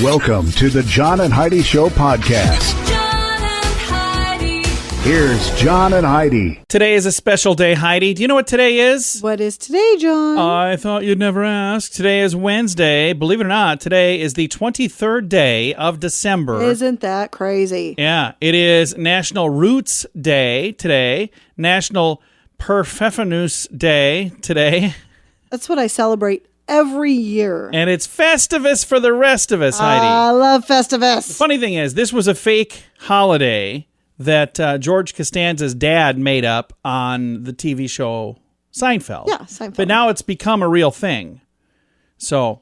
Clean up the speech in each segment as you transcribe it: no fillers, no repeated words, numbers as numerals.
Welcome to the John and Heidi Show podcast. John and Heidi. Here's John and Heidi. Today is a special day, Heidi. Do you know what today is? What is today, John? I thought you'd never ask. Today is Wednesday. Believe it or not, today is the 23rd day of December. Isn't that crazy? Yeah, it is National Roots Day today. National Perfectionist Day today. That's what I celebrate every year. And it's Festivus for the rest of us, Heidi. I love Festivus. The funny thing is, this was a fake holiday that George Costanza's dad made up on the TV show Seinfeld. Yeah, Seinfeld. But now it's become a real thing. So,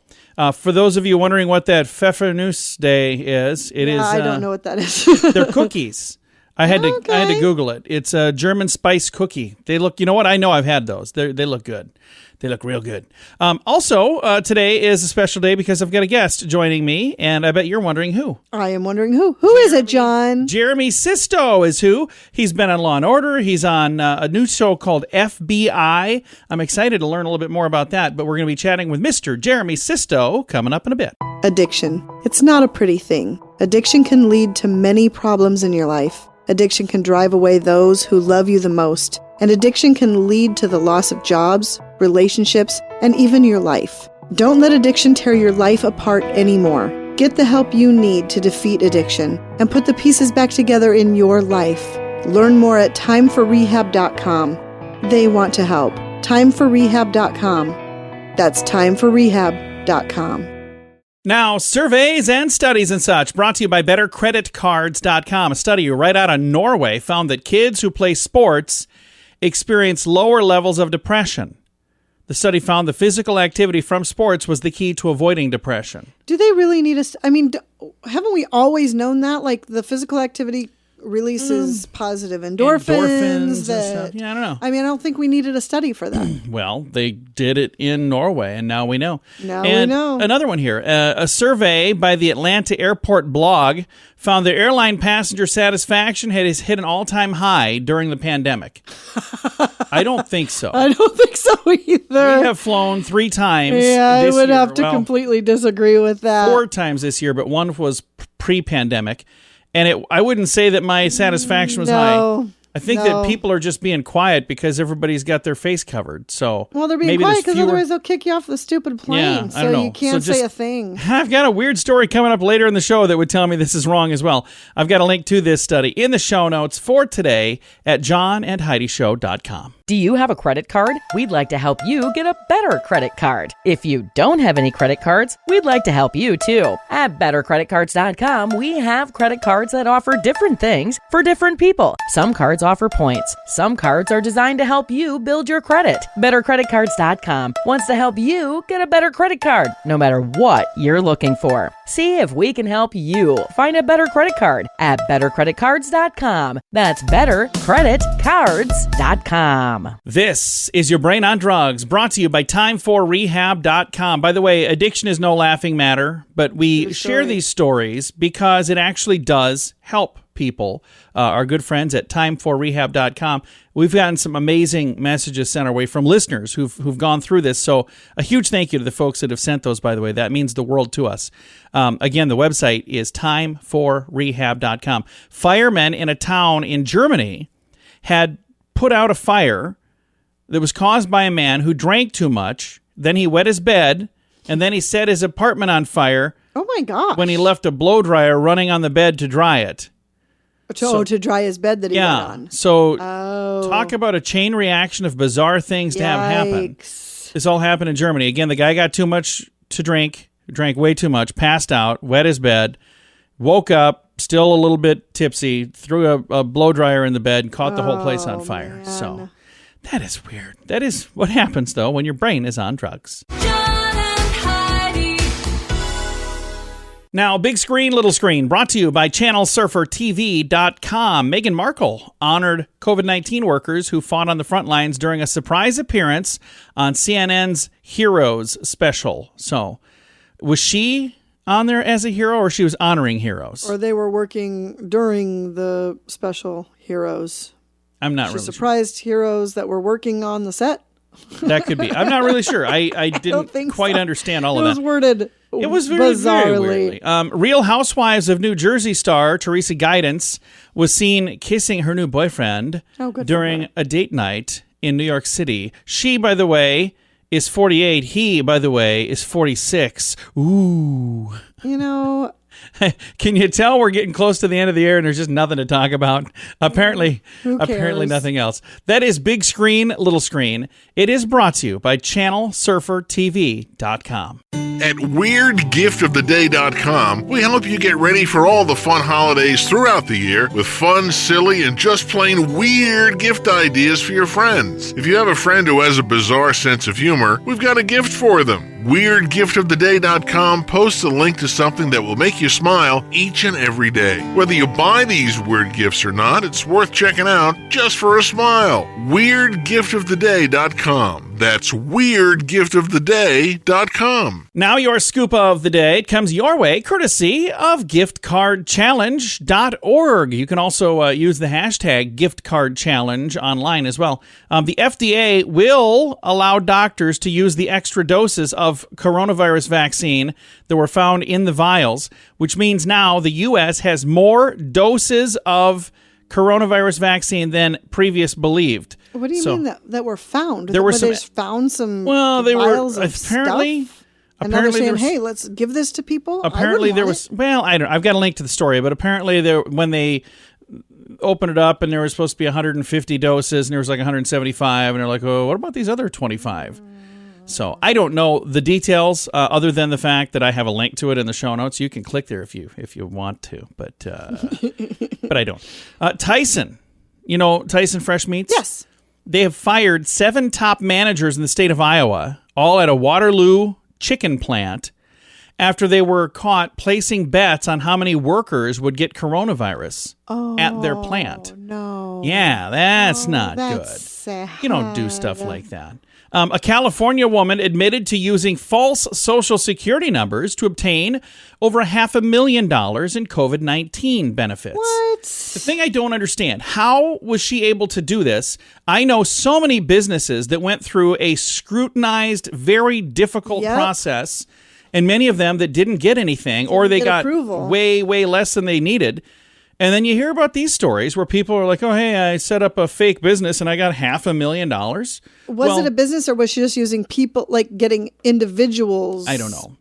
for those of you wondering what that Pfeffernuss Day is, it is. I don't know what that is. They're cookies. I had to Google it. It's a German spice cookie. They look. You know what? I know I've had those. They look good. They look real good. Also, today is a special day because I've got a guest joining me, and I bet you're wondering who. I am wondering who. Who is it, John? Jeremy Sisto is who. He's been on Law & Order. He's on a new show called FBI. I'm excited to learn a little bit more about that, but we're going to be chatting with Mr. Jeremy Sisto coming up in a bit. Addiction. It's not a pretty thing. Addiction can lead to many problems in your life. Addiction can drive away those who love you the most. And addiction can lead to the loss of jobs, relationships, and even your life. Don't let addiction tear your life apart anymore. Get the help you need to defeat addiction and put the pieces back together in your life. Learn more at timeforrehab.com. They want to help. Timeforrehab.com. That's timeforrehab.com. Now, surveys and studies and such brought to you by BetterCreditCards.com. A study right out of Norway found that kids who play sports experience lower levels of depression. The study found the physical activity from sports was the key to avoiding depression. Do they really need us? Haven't we always known that? Like the physical activity releases positive endorphins. And stuff. Yeah, I don't know. I don't think we needed a study for that. Well, they did it in Norway, and now we know. Now we know. Another one here. A survey by the Atlanta Airport blog found that airline passenger satisfaction has hit an all-time high during the pandemic. I don't think so. I don't think so either. We have flown 3 times Yeah, this I would year. have to completely disagree with that. 4 times this year, but one was pre-pandemic. And I wouldn't say that my satisfaction was high. I think that people are just being quiet because everybody's got their face covered. So well, they're being maybe quiet because fewer... otherwise they'll kick you off the stupid plane. Yeah, I so don't know. you can't say a thing. I've got a weird story coming up later in the show that would tell me this is wrong as well. I've got a link to this study in the show notes for today at johnandheidishow.com. Do you have a credit card? We'd like to help you get a better credit card. If you don't have any credit cards, we'd like to help you too. At bettercreditcards.com, we have credit cards that offer different things for different people. Some cards offer points. Some cards are designed to help you build your credit. Bettercreditcards.com wants to help you get a better credit card, no matter what you're looking for. See if we can help you find a better credit card at bettercreditcards.com. That's bettercreditcards.com. This is your Brain on Drugs, brought to you by timeforrehab.com. By the way, addiction is no laughing matter, but we share these stories because it actually does help people. Our good friends at timeforrehab.com. We've gotten some amazing messages sent our way from listeners who've gone through this. So a huge thank you to the folks that have sent those, by the way. That means the world to us. Again, the website is timeforrehab.com. Firemen in a town in Germany had put out a fire that was caused by a man who drank too much. Then he wet his bed, and then he set his apartment on fire. Oh my gosh. When he left a blow dryer running on the bed to dry it. To dry his bed that he went on. So talk about a chain reaction of bizarre things to have happen. This all happened in Germany. Again, the guy got too much to drink, drank way too much, passed out, wet his bed, woke up, still a little bit tipsy, threw a blow dryer in the bed, and caught the whole place on fire. Man. So that is weird. That is what happens, though, when your brain is on drugs. John and Heidi. Now, big screen, little screen, brought to you by ChannelSurferTV.com. Meghan Markle honored COVID-19 workers who fought on the front lines during a surprise appearance on CNN's Heroes special. So, was she on there as a hero, or she was honoring heroes? Or they were working during the special Heroes. I'm not She really surprised heroes that were working on the set. That could be. I'm not really sure. I didn't quite understand all of that. It was worded It was very bizarrely. weirdly. Real Housewives of New Jersey star Teresa Guidance was seen kissing her new boyfriend Oh, good for during her. a date night in New York City. She, by the way, is 48. He, by the way, is 46. Ooh. You know, Can you tell we're getting close to the end of the year and there's just nothing to talk about? Apparently cares? nothing else. That is Big Screen, Little Screen. It is brought to you by ChannelSurferTV.com. At WeirdGiftOfTheDay.com, we help you get ready for all the fun holidays throughout the year with fun, silly, and just plain weird gift ideas for your friends. If you have a friend who has a bizarre sense of humor, we've got a gift for them. WeirdGiftOfTheDay.com posts a link to something that will make you smile each and every day. Whether you buy these weird gifts or not, it's worth checking out just for a smile. WeirdGiftOfTheDay.com. That's WeirdGiftOfTheDay.com. Now your scoop of the day comes your way courtesy of giftcardchallenge.org. You can also use the hashtag giftcardchallenge online as well. The FDA will allow doctors to use the extra doses of coronavirus vaccine that were found in the vials, which means now the U.S. has more doses of coronavirus vaccine than previous believed. what do you mean that were found? There were some. They just found some. Well, they were vials of apparently. stuff? And now they're saying, there was- "Hey, let's give this to people." Apparently, there was. Well, I don't. I've got a link to the story, but apparently, when they opened it up, and there was supposed to be 150 doses, and there was like 175, and they're like, "Oh, what about these other 25?" So I don't know the details, other than the fact that I have a link to it in the show notes. You can click there if you want to, but but I don't. Tyson, you know Tyson Fresh Meats? Yes. They have fired 7 top managers in the state of Iowa, all at a Waterloo chicken plant, after they were caught placing bets on how many workers would get coronavirus at their plant. No. Yeah, that's not That's good. sad. You don't do stuff like that. A California woman admitted to using false social security numbers to obtain over $500,000 in COVID-19 benefits. What? The thing I don't understand, how was she able to do this? I know so many businesses that went through a scrutinized, very difficult Yep. process, and many of them that didn't get anything, or they get got approval. way, way less than they needed. And then you hear about these stories where people are like, oh, hey, I set up a fake business and I got $500,000. Was it a business, or was she just using people, like getting individuals? I don't know.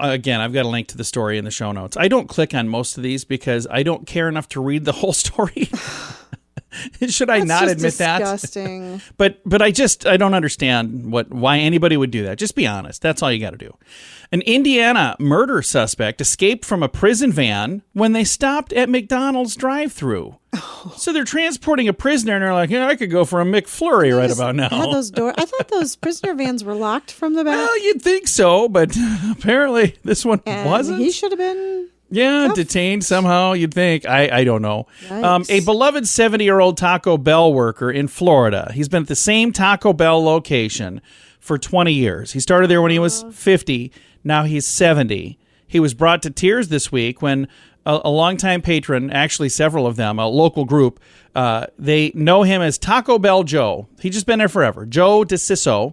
Again, I've got a link to the story in the show notes. I don't click on most of these because I don't care enough to read the whole story. Should I not admit that? Disgusting. But I don't understand why anybody would do that. Just be honest. That's all you got to do. An Indiana murder suspect escaped from a prison van when they stopped at McDonald's drive-thru. So they're transporting a prisoner, and they're like, yeah, I could go for a McFlurry right about now. Had those I thought those prisoner vans were locked from the back. Well, you'd think so, but apparently this one and wasn't. He should have been. Yeah, detained somehow, you'd think. I don't know. Yikes. A beloved 70-year-old Taco Bell worker in Florida. He's been at the same Taco Bell location for 20 years. He started there when he was 50. Now he's 70. He was brought to tears this week when a longtime patron, actually several of them, a local group, they know him as Taco Bell Joe. He's just been there forever. Joe DeCiso.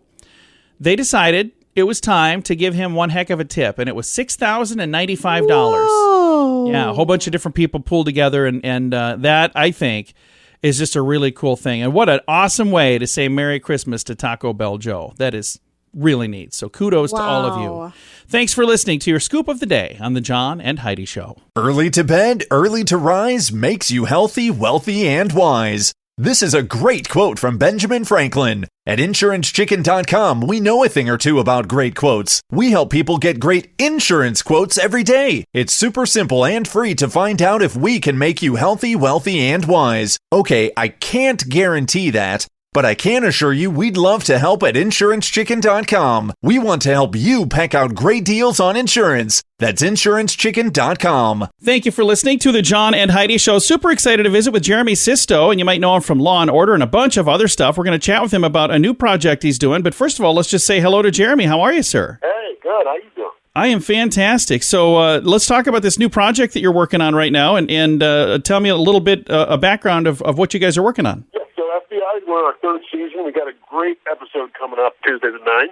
They decided it was time to give him one heck of a tip, and it was $6,095. Whoa. Yeah, a whole bunch of different people pulled together, and that, I think, is just a really cool thing. And what an awesome way to say Merry Christmas to Taco Bell Joe. That is really neat. So kudos to all of Wow. you. Thanks for listening to your Scoop of the Day on the John and Heidi Show. Early to bed, early to rise makes you healthy, wealthy, and wise. This is a great quote from Benjamin Franklin. At InsuranceChicken.com, we know a thing or two about great quotes. We help people get great insurance quotes every day. It's super simple and free to find out if we can make you healthy, wealthy, and wise. Okay, I can't guarantee that, but I can assure you we'd love to help at InsuranceChicken.com. We want to help you peck out great deals on insurance. That's InsuranceChicken.com. Thank you for listening to the John and Heidi Show. Super excited to visit with Jeremy Sisto, and you might know him from Law & Order and a bunch of other stuff. We're going to chat with him about a new project he's doing. But first of all, let's just say hello to Jeremy. How are you, sir? Hey, good. How you doing? I am fantastic. So let's talk about this new project that you're working on right now, and tell me a little bit a background of what you guys are working on. Yeah, so FBI excited. We're on our third season. We got a great episode coming up Tuesday at 9.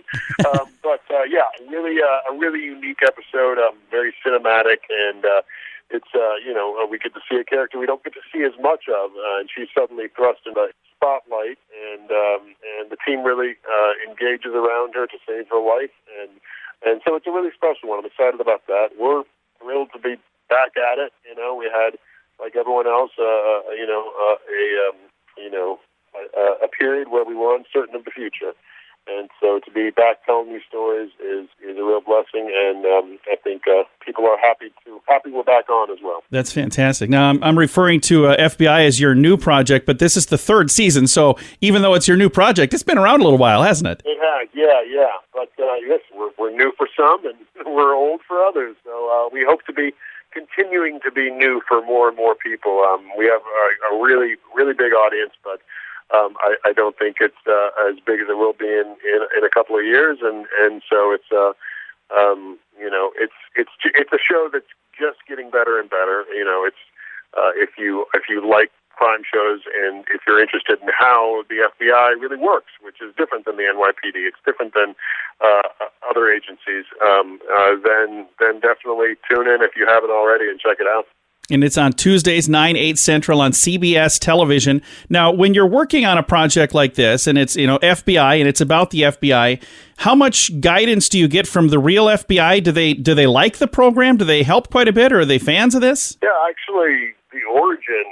A really unique episode. Very cinematic, and it's we get to see a character we don't get to see as much of, and she's suddenly thrust in the spotlight, and the team really engages around her to save her life, and so it's a really special one. I'm excited about that. We're thrilled to be back at it. We had, like everyone else, a period where we were uncertain of the future. And so to be back telling these stories is a real blessing, and I think people are happy we're back on as well. That's fantastic. Now, I'm referring to FBI as your new project, but this is the third season, so even though it's your new project, it's been around a little while, hasn't it? It has, yeah. But yes, we're new for some, and we're old for others. So we hope to be continuing to be new for more and more people. We have a really, really big audience, but I don't think it's as big as it will be in a couple of years, and so it's it's a show that's just getting better and better. It's if you like crime shows, and if you're interested in how the FBI really works, which is different than the NYPD, it's different than other agencies, then definitely tune in if you haven't already and check it out. And it's on Tuesdays, 9, 8 Central on CBS television. Now, when you're working on a project like this, and it's FBI, and it's about the FBI, how much guidance do you get from the real FBI? Do they like the program? Do they help quite a bit, or are they fans of this? Yeah, actually, the origin,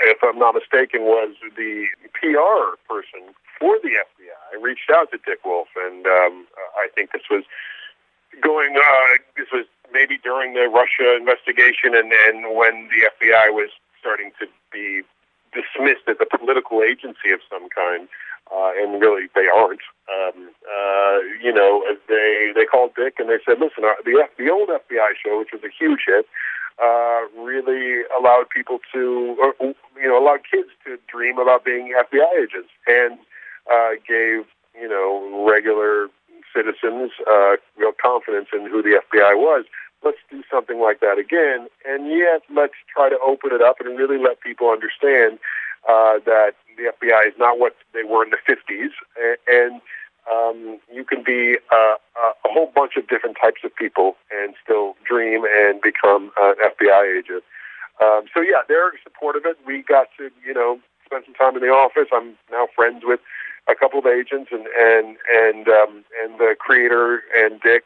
if I'm not mistaken, was the PR person for the FBI reached out to Dick Wolf, and I think this was maybe during the Russia investigation, and when the FBI was starting to be dismissed as a political agency of some kind, and really they aren't. They called Dick and they said, "Listen, the old FBI show, which was a huge hit, really allowed people allowed kids to dream about being FBI agents, and gave regular citizens real confidence in who the FBI was. Let's do something like that again, and yet let's try to open it up and really let people understand that the FBI is not what they were in the 50s, and you can be a whole bunch of different types of people and still dream and become an FBI agent." So yeah, they're supportive of it. We got to spend some time in the office. I'm now friends with a couple of agents, and the creator and Dick.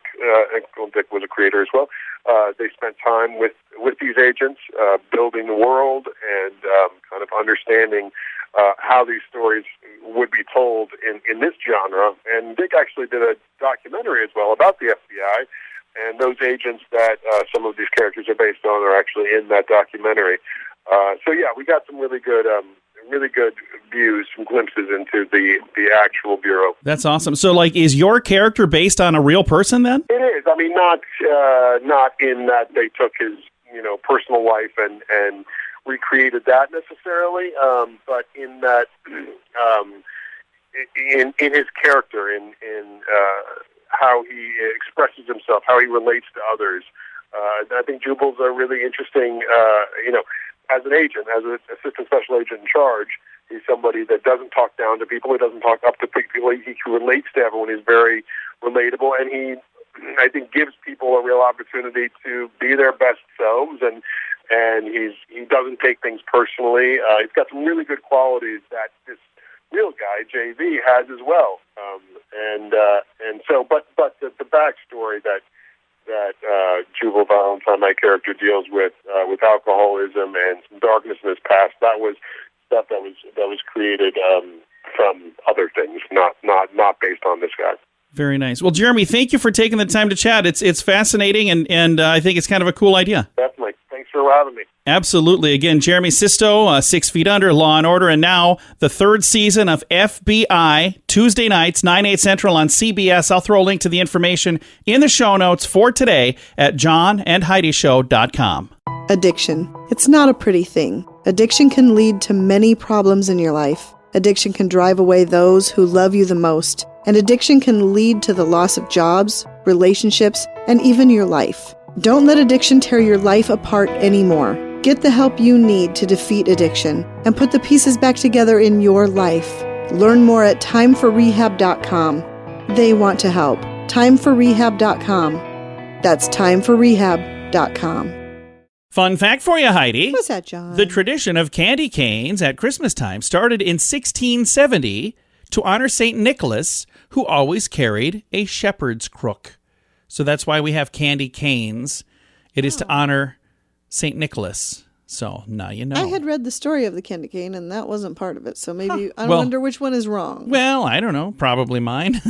Dick was a creator as well. They spent time with these agents, building the world and kind of understanding how these stories would be told in this genre. And Dick actually did a documentary as well about the FBI, and those agents that some of these characters are based on are actually in that documentary. So yeah, we got some really good views, some glimpses into the actual bureau. That's awesome. So, is your character based on a real person then? It is. I mean, not in that they took his personal life and recreated that necessarily, but in that in his character, in how he expresses himself, how he relates to others. I think Jubal's a really interesting, as an agent, as an assistant special agent in charge. He's somebody that doesn't talk down to people. He doesn't talk up to people. He relates to everyone. He's very relatable, and he, I think, gives people a real opportunity to be their best selves, and he doesn't take things personally. He's got some really good qualities that this real guy, JV, has as well. But the backstory that Jubal Valentine, my character, deals with alcoholism and some darkness in his past, that was stuff that was created from other things, not based on this guy. Very nice. Well, Jeremy, thank you for taking the time to chat. It's fascinating, and I think it's kind of a cool idea. Definitely. Thanks for having me. Absolutely. Again, Jeremy Sisto, 6 Feet Under, Law & Order, and now the third season of FBI, Tuesday nights, 9, 8 Central on CBS. I'll throw a link to the information in the show notes for today at johnandheidishow.com. Addiction. It's not a pretty thing. Addiction can lead to many problems in your life. Addiction can drive away those who love you the most. And addiction can lead to the loss of jobs, relationships, and even your life. Don't let addiction tear your life apart anymore. Get the help you need to defeat addiction and put the pieces back together in your life. Learn more at timeforrehab.com. They want to help. Timeforrehab.com. That's timeforrehab.com. Fun fact for you, Heidi. What's that, John? The tradition of candy canes at Christmas time started in 1670 to honor St. Nicholas, who always carried a shepherd's crook. So that's why we have candy canes. It is to honor St. Nicholas. So now you know. I had read the story of the candy cane, and that wasn't part of it. So maybe I wonder which one is wrong. Well, I don't know. Probably mine.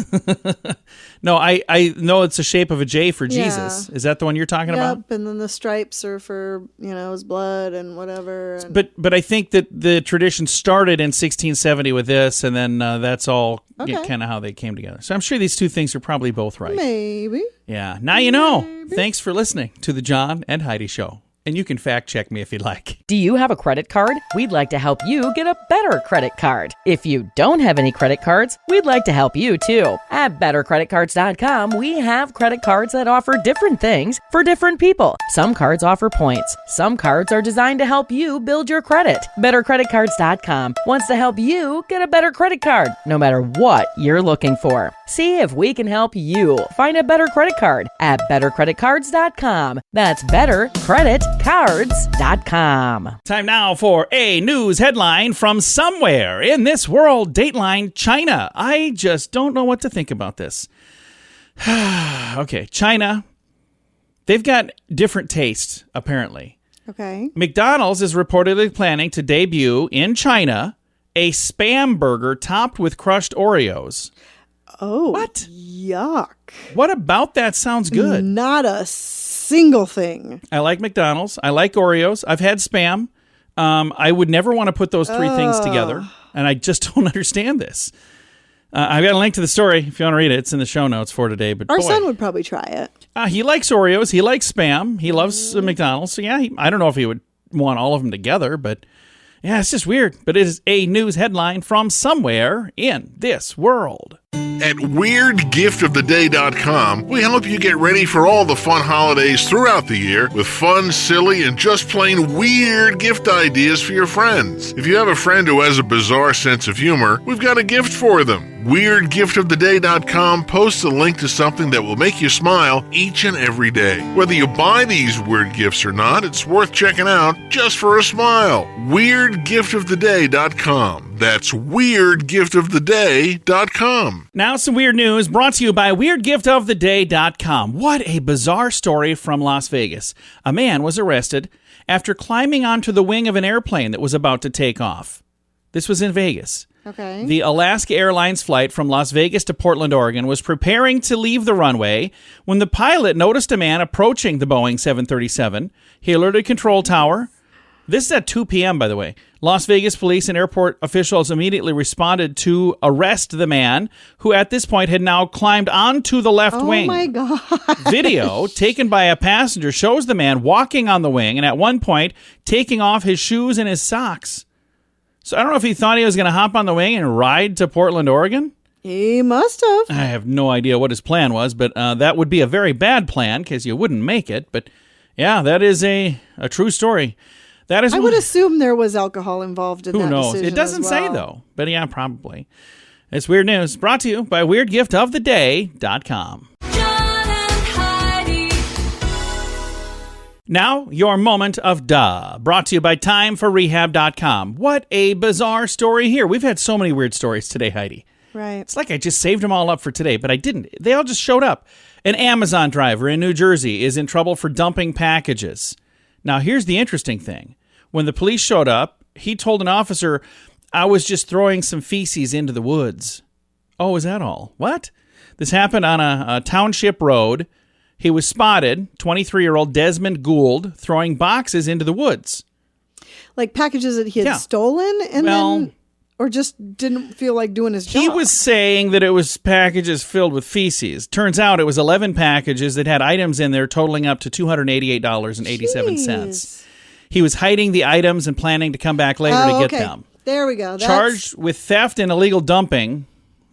No, I know it's the shape of a J for Jesus. Is that the one you're talking about? Yep, and then the stripes are for, his blood and whatever. And But I think that the tradition started in 1670 with this, and then that's all kind of how they came together. So I'm sure these two things are probably both right. Maybe. Yeah. Now you know. Thanks for listening to the John and Heidi Show. And you can fact check me if you'd like. Do you have a credit card? We'd like to help you get a better credit card. If you don't have any credit cards, we'd like to help you too. At bettercreditcards.com, we have credit cards that offer different things for different people. Some cards offer points. Some cards are designed to help you build your credit. Bettercreditcards.com wants to help you get a better credit card, no matter what you're looking for. See if we can help you find a better credit card at bettercreditcards.com. That's bettercreditcards.com. Time now for a news headline from somewhere in this world. Dateline China. I just don't know what to think about this. Okay, China. They've got different tastes, apparently. Okay. McDonald's is reportedly planning to debut in China a Spam burger topped with crushed Oreos. Oh. What? Yuck. What about that sounds good? Not a single thing. I like McDonald's. I like Oreos. I've had Spam. I would never want to put those three things together, and I just don't understand this. I've got a link to the story if you want to read it. It's in the show notes for today. But Our son would probably try it. He likes Oreos. He likes Spam. He loves McDonald's. So yeah, I don't know if he would want all of them together, but yeah, it's just weird. But it is a news headline from somewhere in this world. At WeirdGiftOfTheDay.com, we help you get ready for all the fun holidays throughout the year with fun, silly, and just plain weird gift ideas for your friends. If you have a friend who has a bizarre sense of humor, we've got a gift for them. WeirdGiftOfTheDay.com posts a link to something that will make you smile each and every day. Whether you buy these weird gifts or not, it's worth checking out just for a smile. WeirdGiftOfTheDay.com. That's WeirdGiftOfTheDay.com. Now some weird news brought to you by WeirdGiftOfTheDay.com. What a bizarre story from Las Vegas. A man was arrested after climbing onto the wing of an airplane that was about to take off. This was in Vegas. Okay. The Alaska Airlines flight from Las Vegas to Portland, Oregon was preparing to leave the runway when the pilot noticed a man approaching the Boeing 737. He alerted control tower. This is at 2 p.m., by the way. Las Vegas police and airport officials immediately responded to arrest the man, who at this point had now climbed onto the left wing. Oh, my God. Video taken by a passenger shows the man walking on the wing and at one point taking off his shoes and his socks. So I don't know if he thought he was going to hop on the wing and ride to Portland, Oregon. He must have. I have no idea what his plan was, but that would be a very bad plan because you wouldn't make it. But yeah, that is a true story. That is. I would assume there was alcohol involved in that. Who knows? decision It doesn't as say, well. though. But yeah, probably. It's weird news brought to you by WeirdGiftOfTheDay.com. John and Heidi. Now, your moment of duh, brought to you by TimeForRehab.com. What a bizarre story here. We've had so many weird stories today, Heidi. Right. It's like I just saved them all up for today, but I didn't. They all just showed up. An Amazon driver in New Jersey is in trouble for dumping packages. Now, here's the interesting thing. When the police showed up, he told an officer, "I was just throwing some feces into the woods." Oh, is that all? What? This happened on a township road. He was spotted, 23-year-old Desmond Gould, throwing boxes into the woods. Like packages that he had stolen and then, or just didn't feel like doing his job. He was saying that it was packages filled with feces. Turns out it was 11 packages that had items in there totaling up to $288.87. Jeez. He was hiding the items and planning to come back later to get them. There we go. Charged with theft and illegal dumping.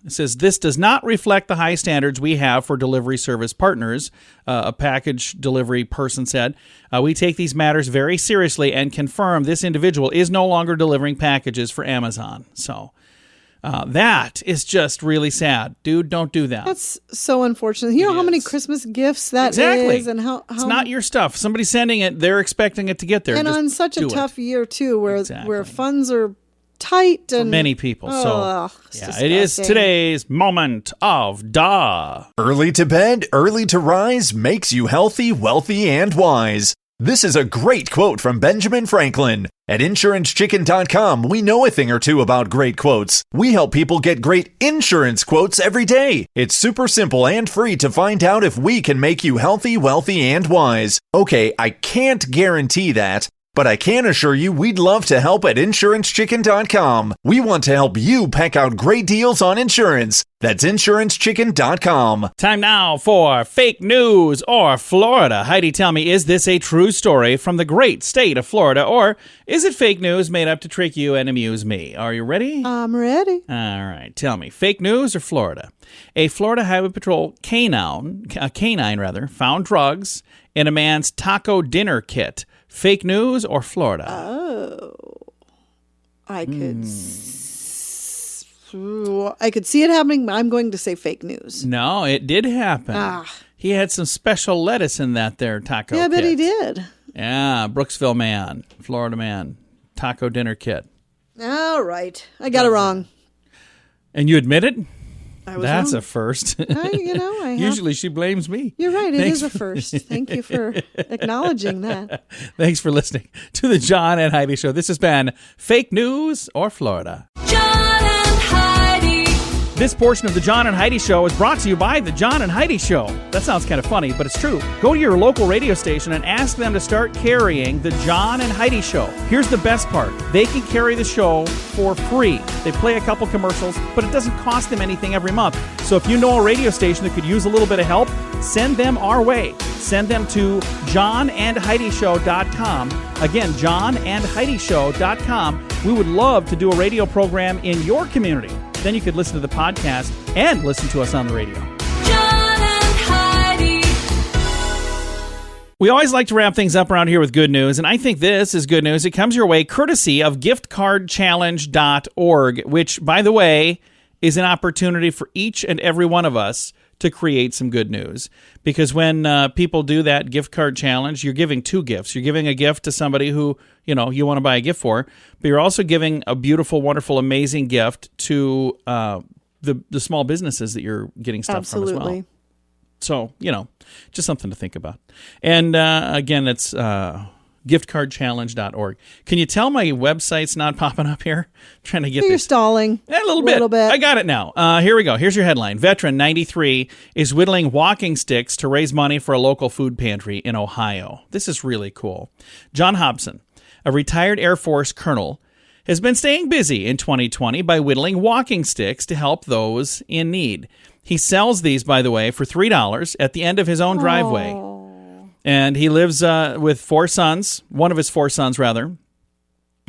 It says, this does not reflect the high standards we have for delivery service partners, a package delivery person said. We take these matters very seriously and confirm this individual is no longer delivering packages for Amazon. So That is just really sad. Dude, don't do that. That's so unfortunate. You know how many Christmas gifts that Exactly. is, and how It's not your stuff. Somebody's sending it. They're expecting it to get there. and Just on such a do it. tough year too, where Exactly. funds are tight and Many people. It's Yeah, it is disgusting. today's moment of duh. Early to bed, early to rise makes you healthy, wealthy, and wise. This is a great quote from Benjamin Franklin. At InsuranceChicken.com, we know a thing or two about great quotes. We help people get great insurance quotes every day. It's super simple and free to find out if we can make you healthy, wealthy, and wise. Okay, I can't guarantee that, but I can assure you we'd love to help at InsuranceChicken.com. We want to help you peck out great deals on insurance. That's InsuranceChicken.com. Time now for fake news or Florida. Heidi, tell me, is this a true story from the great state of Florida, or is it fake news made up to trick you and amuse me? Are you ready? I'm ready. All right, tell me, fake news or Florida? A Florida Highway Patrol canine found drugs in a man's taco dinner kit. Fake news or Florida? I could see it happening, but I'm going to say fake news. No, it did happen. He had some special lettuce in that there taco Yeah, I bet kit. he did. Yeah, Brooksville man, Florida man, taco dinner kit. All right. I got it wrong. And you admit it? I was That's wrong. a first. I have. Usually she blames me. You're right. It Thanks is a first. Thank you for acknowledging that. Thanks for listening to the John and Heidi Show. This has been Fake News or Florida. John and Heidi. This portion of the John and Heidi Show is brought to you by the John and Heidi Show. That sounds kind of funny, but it's true. Go to your local radio station and ask them to start carrying the John and Heidi Show. Here's the best part. They can carry the show for free. They play a couple commercials, but it doesn't cost them anything every month. So if you know a radio station that could use a little bit of help, send them our way. Send them to johnandheidishow.com. Again, johnandheidishow.com. We would love to do a radio program in your community. Then you could listen to the podcast and listen to us on the radio. John and Heidi. We always like to wrap things up around here with good news, and I think this is good news. It comes your way courtesy of giftcardchallenge.org, which, by the way, is an opportunity for each and every one of us to create some good news. Because when people do that gift card challenge, you're giving two gifts. You're giving a gift to somebody who, you want to buy a gift for, but you're also giving a beautiful, wonderful, amazing gift to the small businesses that you're getting stuff from as well. Absolutely. So, just something to think about. And again, it's giftcardchallenge.org. Can you tell my website's not popping up here? I'm trying to get You're this. stalling. A little bit. I got it now. Here we go. Here's your headline. Veteran 93 is whittling walking sticks to raise money for a local food pantry in Ohio. This is really cool. John Hobson, a retired Air Force colonel, has been staying busy in 2020 by whittling walking sticks to help those in need. He sells these, by the way, for $3 at the end of his own driveway. And he lives with four sons, one of his four sons, rather.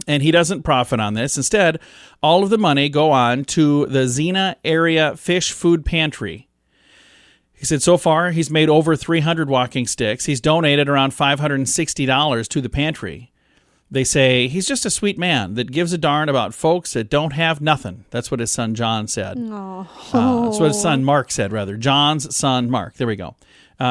And he doesn't profit on this. Instead, all of the money go on to the Xena Area Fish Food Pantry. He said so far he's made over 300 walking sticks. He's donated around $560 to the pantry. They say he's just a sweet man that gives a darn about folks that don't have nothing. That's what his son John said. That's what his son Mark said, rather. John's son Mark. There we go.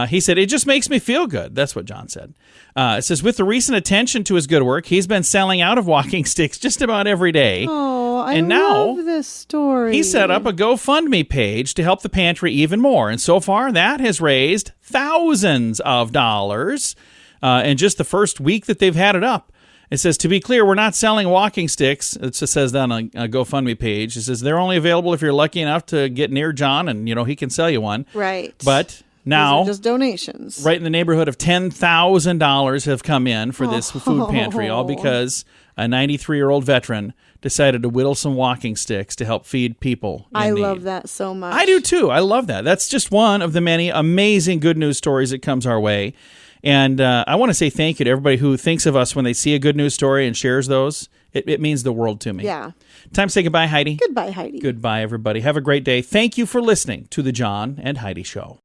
He said, it just makes me feel good. That's what John said. It says, with the recent attention to his good work, he's been selling out of walking sticks just about every day. Oh, I And now, love this story. He set up a GoFundMe page to help the pantry even more. And so far, that has raised thousands of dollars in just the first week that they've had it up. It says, to be clear, we're not selling walking sticks. It just says that on a GoFundMe page. It says they're only available if you're lucky enough to get near John and, he can sell you one. Right. But now, these are just donations. Right in the neighborhood of $10,000 have come in for this food pantry, all because a 93-year-old veteran decided to whittle some walking sticks to help feed people in I need. love that so much. I do too. I love that. That's just one of the many amazing good news stories that comes our way. And I want to say thank you to everybody who thinks of us when they see a good news story and shares those. It means the world to me. Yeah. Time to say goodbye, Heidi. Goodbye, Heidi. Goodbye, everybody. Have a great day. Thank you for listening to The John and Heidi Show.